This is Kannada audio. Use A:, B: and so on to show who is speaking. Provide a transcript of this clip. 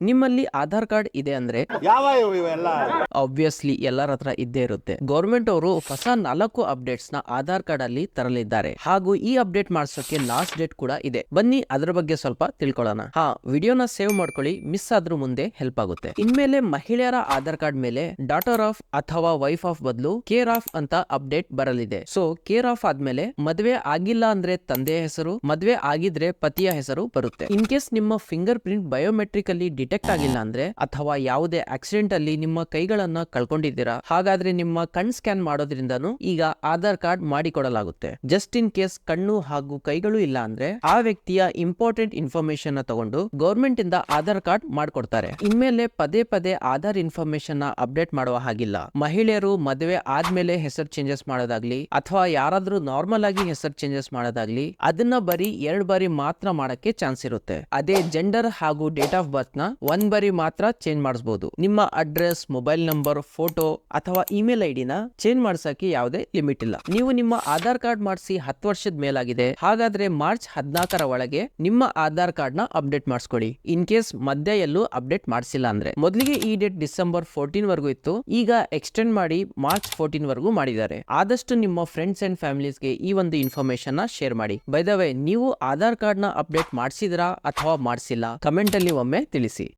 A: ನಿಮ್ಮಲ್ಲಿ ಆಧಾರ್ ಕಾರ್ಡ್ ಇದೆ ಅಂದ್ರೆ ಆಬ್ವಿಯಸ್ಲಿ ಎಲ್ಲರ ಹತ್ರ ಇದ್ದೇ ಇರುತ್ತೆ. ಗೌರ್ಮೆಂಟ್ ಅವರು ಹೊಸ 4 ಅಪ್ಡೇಟ್ಸ್ ನ ಆಧಾರ್ ಕಾರ್ಡ್ ಅಲ್ಲಿ ತರಲಿದ್ದಾರೆ ಹಾಗೂ ಈ ಅಪ್ಡೇಟ್ ಮಾಡ್ಸೋಕೆ ಲಾಸ್ಟ್ ಡೇಟ್ ಕೂಡ ಇದೆ. ಬನ್ನಿ ಅದರ ಬಗ್ಗೆ ಸ್ವಲ್ಪ ತಿಳ್ಕೊಳ್ಳೋಣ. ವಿಡಿಯೋನ ಸೇವ್ ಮಾಡ್ಕೊಳ್ಳಿ, ಮಿಸ್ ಆದ್ರೂ ಮುಂದೆ ಹೆಲ್ಪ್ ಆಗುತ್ತೆ. ಇನ್ಮೇಲೆ ಮಹಿಳೆಯರ ಆಧಾರ್ ಕಾರ್ಡ್ ಮೇಲೆ ಡಾಟರ್ ಆಫ್ ಅಥವಾ ವೈಫ್ ಆಫ್ ಬದಲು ಕೇರ್ ಆಫ್ ಅಂತ ಅಪ್ಡೇಟ್ ಬರಲಿದೆ. ಸೊ ಕೇರ್ ಆಫ್ ಆದ್ಮೇಲೆ ಮದ್ವೆ ಆಗಿಲ್ಲ ಅಂದ್ರೆ ತಂದೆಯ ಹೆಸರು, ಮದ್ವೆ ಆಗಿದ್ರೆ ಪತಿಯ ಹೆಸರು ಬರುತ್ತೆ. ಇನ್ ಕೇಸ್ ನಿಮ್ಮ ಫಿಂಗರ್ ಪ್ರಿಂಟ್ ಬಯೋಮೆಟ್ರಿಕ್ ಅಲ್ಲಿ ಡಿಟೆಕ್ಟ್ ಆಗಿಲ್ಲ ಅಂದ್ರೆ ಅಥವಾ ಯಾವುದೇ ಆಕ್ಸಿಡೆಂಟ್ ಅಲ್ಲಿ ನಿಮ್ಮ ಕೈಗಳನ್ನ ಕಳ್ಕೊಂಡಿದ್ದೀರಾ, ಹಾಗಾದ್ರೆ ನಿಮ್ಮ ಕಣ್ ಸ್ಕ್ಯಾನ್ ಮಾಡೋದ್ರಿಂದನೂ ಈಗ ಆಧಾರ್ ಕಾರ್ಡ್ ಮಾಡಿಕೊಡಲಾಗುತ್ತೆ. ಜಸ್ಟ್ ಇನ್ ಕೇಸ್ ಕಣ್ಣು ಹಾಗೂ ಕೈಗಳು ಇಲ್ಲ ಅಂದ್ರೆ ಆ ವ್ಯಕ್ತಿಯ ಇಂಪಾರ್ಟೆಂಟ್ ಇನ್ಫಾರ್ಮೇಶನ್ ನ ತಗೊಂಡು ಗೌರ್ಮೆಂಟ್ ಇಂದ ಆಧಾರ್ ಕಾರ್ಡ್ ಮಾಡ್ಕೊಡ್ತಾರೆ. ಇನ್ಮೇಲೆ ಪದೇ ಪದೇ ಆಧಾರ್ ಇನ್ಫಾರ್ಮೇಶನ್ ನ ಅಪ್ಡೇಟ್ ಮಾಡುವ ಹಾಗಿಲ್ಲ. ಮಹಿಳೆಯರು ಮದುವೆ ಆದ್ಮೇಲೆ ಹೆಸರು ಚೇಂಜಸ್ ಮಾಡೋದಾಗ್ಲಿ ಅಥವಾ ಯಾರಾದ್ರೂ ನಾರ್ಮಲ್ ಆಗಿ ಹೆಸರು ಚೇಂಜಸ್ ಮಾಡೋದಾಗ್ಲಿ ಅದನ್ನ ಬರೀ 2 ಬಾರಿ ಮಾತ್ರ ಮಾಡಕ್ಕೆ ಚಾನ್ಸ್ ಇರುತ್ತೆ. ಅದೇ ಜೆಂಡರ್ ಹಾಗೂ ಡೇಟ್ ಆಫ್ ಬರ್ತ್ ನ 1 ಬಾರಿ ಮಾತ್ರ ಚೇಂಜ್ ಮಾಡಿಸಬಹುದು. ನಿಮ್ಮ ಅಡ್ರೆಸ್, ಮೊಬೈಲ್ ನಂಬರ್, ಫೋಟೋ ಅಥವಾ ಇಮೇಲ್ ಐಡಿ ನ ಚೇಂಜ್ ಮಾಡ್ಸಕ್ಕೆ ಯಾವುದೇ ಲಿಮಿಟ್ ಇಲ್ಲ. ನೀವು ನಿಮ್ಮ ಆಧಾರ್ ಕಾರ್ಡ್ ಮಾಡಿಸಿ 10 ವರ್ಷದ ಮೇಲಾಗಿದೆ, ಹಾಗಾದ್ರೆ ಮಾರ್ಚ್ 14ರ ಒಳಗೆ ನಿಮ್ಮ ಆಧಾರ್ ಕಾರ್ಡ್ ನ ಅಪ್ಡೇಟ್ ಮಾಡಿಸ್ಕೊಳ್ಳಿ. ಇನ್ ಕೇಸ್ ಮಧ್ಯ ಎಲ್ಲೂ ಅಪ್ಡೇಟ್ ಮಾಡಿಸಿಲ್ಲ ಅಂದ್ರೆ. ಮೊದಲಿಗೆ ಈ ಡೇಟ್ ಡಿಸೆಂಬರ್ 14 ವರೆಗೂ ಇತ್ತು, ಈಗ ಎಕ್ಸ್ಟೆಂಡ್ ಮಾಡಿ ಮಾರ್ಚ್ 14 ವರೆಗೂ ಮಾಡಿದ್ದಾರೆ. ಆದಷ್ಟು ನಿಮ್ಮ ಫ್ರೆಂಡ್ಸ್ ಅಂಡ್ ಫ್ಯಾಮಿಲೀಸ್ಗೆ ಈ ಒಂದು ಇನ್ಫಾರ್ಮೇಶನ್ ನ ಶೇರ್ ಮಾಡಿ. ಬೈ ದ ವೇ, ನೀವು ಆಧಾರ್ ಕಾರ್ಡ್ ನ ಅಪ್ಡೇಟ್ ಮಾಡಿಸಿದ್ರಾ ಅಥವಾ ಮಾಡಿಸಿಲ್ಲ, ಕಮೆಂಟ್ ಅಲ್ಲಿ ಒಮ್ಮೆ ತಿಳಿಸಿ.